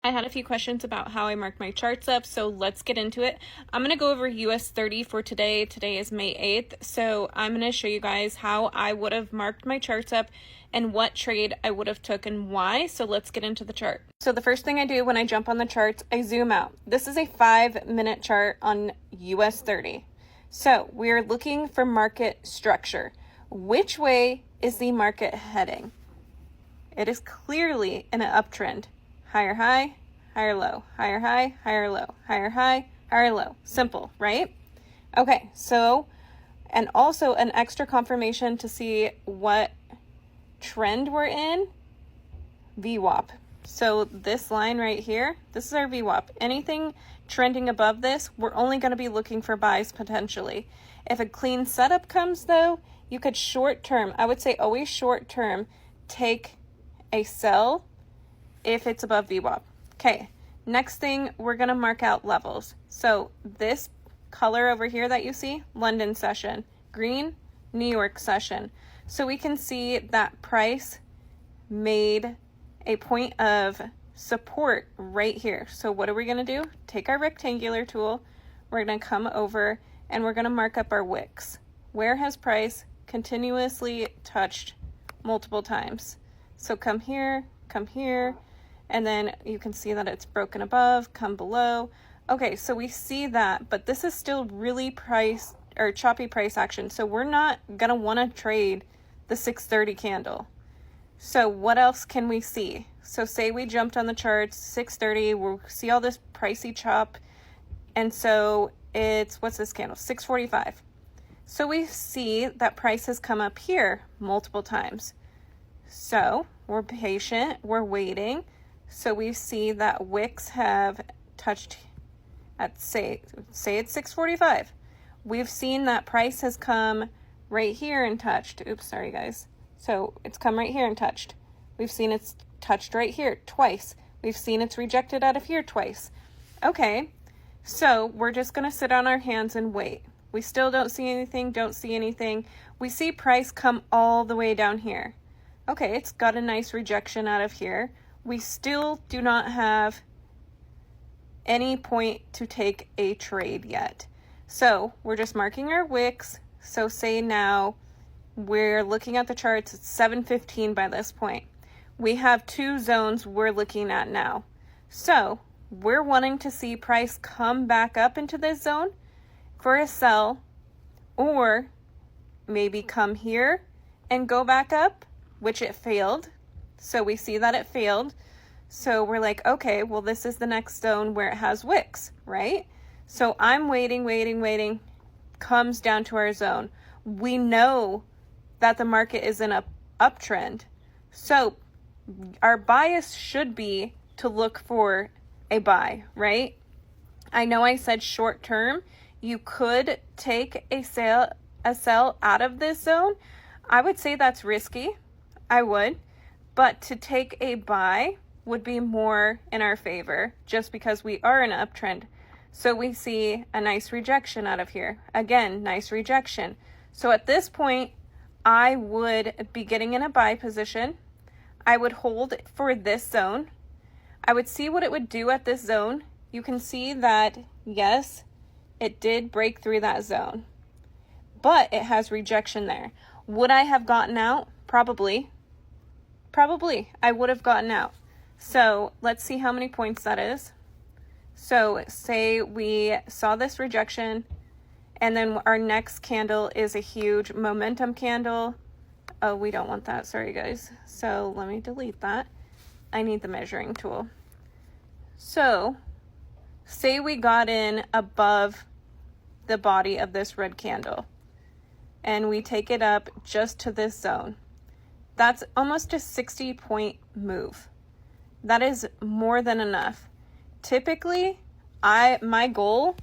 I had a few questions about how I mark my charts up, so let's get into it. I'm going to go over US 30 for today. Today is May 8th, so I'm going to show you guys how I would have marked my charts up and what trade I would have took and why. So let's get into the chart. So the first thing I do when I jump on the charts, I zoom out. This is a 5-minute chart on US 30. So we're looking for market structure. Which way is the market heading? It is clearly in an uptrend. Higher high, higher low, higher high, higher low, higher high, higher low. Simple, right? Okay, so, and also an extra confirmation to see what trend we're in, VWAP. So this line right here, this is our VWAP. Anything trending above this, we're only going to be looking for buys potentially. If a clean setup comes though, you could short term, I would say always short term, take a sell if it's above VWAP. Okay, next thing, we're going to mark out levels. So this color over here that you see, London session, green, New York session. So we can see that price made a point of support right here. So what are we going to do? Take our rectangular tool, we're going to come over and we're going to mark up our wicks. Where has price continuously touched multiple times? So come here, and then you can see that it's broken above, come below. Okay, so we see that, but this is still really price or choppy price action. So we're not gonna wanna trade the 630 candle. So what else can we see? So say we jumped on the charts, 630, we'll see all this pricey chop. And so it's, what's this candle? 645. So we see that price has come up here multiple times. So we're patient, we're waiting. So we see that wicks have touched at say it's 645. We've seen that price has come right here and touched. Oops, sorry guys. So it's come right here and touched. We've seen it's touched right here twice. We've seen it's rejected out of here twice. Okay, so we're just gonna sit on our hands and wait. We still don't see anything. We see price come all the way down here. Okay, it's got a nice rejection out of here. We still do not have any point to take a trade yet. So we're just marking our wicks. So say now we're looking at the charts, it's 7:15 by this point. We have two zones we're looking at now. So we're wanting to see price come back up into this zone for a sell, or maybe come here and go back up, which it failed. So we see that it failed. So we're like, okay, well, this is the next zone where it has wicks, right? So I'm waiting, comes down to our zone. We know that the market is in a uptrend. So our bias should be to look for a buy, right? I know I said short term, you could take a sell out of this zone. I would say that's risky. I would. But to take a buy would be more in our favor just because we are in an uptrend. So we see a nice rejection out of here. Again, nice rejection. So at this point, I would be getting in a buy position. I would hold for this zone. I would see what it would do at this zone. You can see that, yes, it did break through that zone, but it has rejection there. Would I have gotten out? Probably I would have gotten out. So let's see how many points that is. So say we saw this rejection and then our next candle is a huge momentum candle. Oh, we don't want that. Sorry guys. So let me delete that. I need the measuring tool. So say we got in above the body of this red candle and we take it up just to this zone. That's almost a 60-point move. That is more than enough. Typically, my goal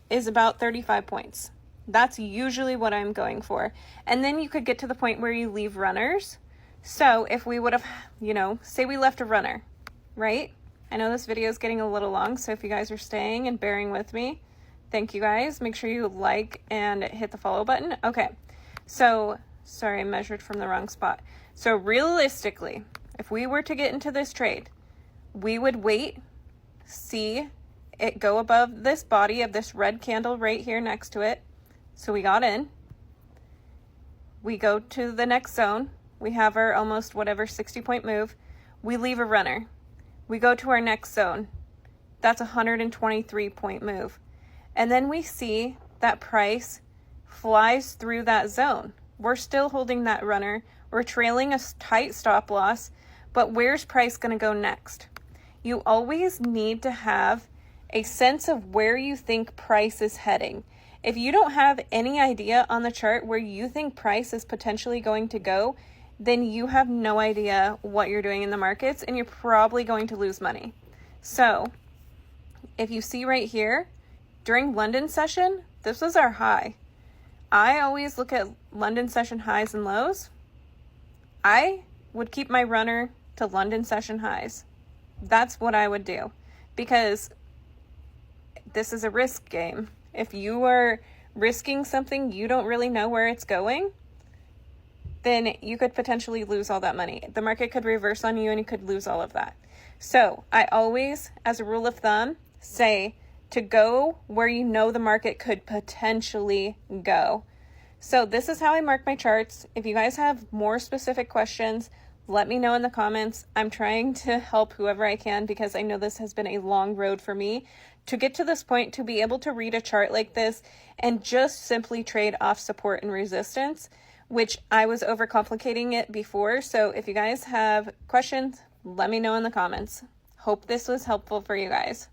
is about 35 points. That's usually what I'm going for. And then you could get to the point where you leave runners. So if we would have, say we left a runner, right? I know this video is getting a little long, so if you guys are staying and bearing with me, thank you guys. Make sure you like and hit the follow button. Okay, so sorry, I measured from the wrong spot. So realistically, if we were to get into this trade, we would wait see it go above this body of this red candle right here next to it. So we got in. We go to the next zone. We have our almost whatever 60-point move. We leave a runner. We go to our next zone. That's a 123-point move. And then we see that price flies through that zone. We're still holding that runner. We're trailing a tight stop loss, but where's price going to go next? You always need to have a sense of where you think price is heading. If you don't have any idea on the chart where you think price is potentially going to go, then you have no idea what you're doing in the markets, and you're probably going to lose money. So if you see right here, during London session, this was our high. I always look at London session highs and lows. I would keep my runner to London session highs. That's what I would do, because this is a risk game. If you are risking something you don't really know where it's going, then you could potentially lose all that money. The market could reverse on you and you could lose all of that. So I always, as a rule of thumb, say to go where you know the market could potentially go. So this is how I mark my charts. If you guys have more specific questions, let me know in the comments. I'm trying to help whoever I can, because I know this has been a long road for me to get to this point, to be able to read a chart like this and just simply trade off support and resistance, which I was overcomplicating it before. So if you guys have questions, let me know in the comments. Hope this was helpful for you guys.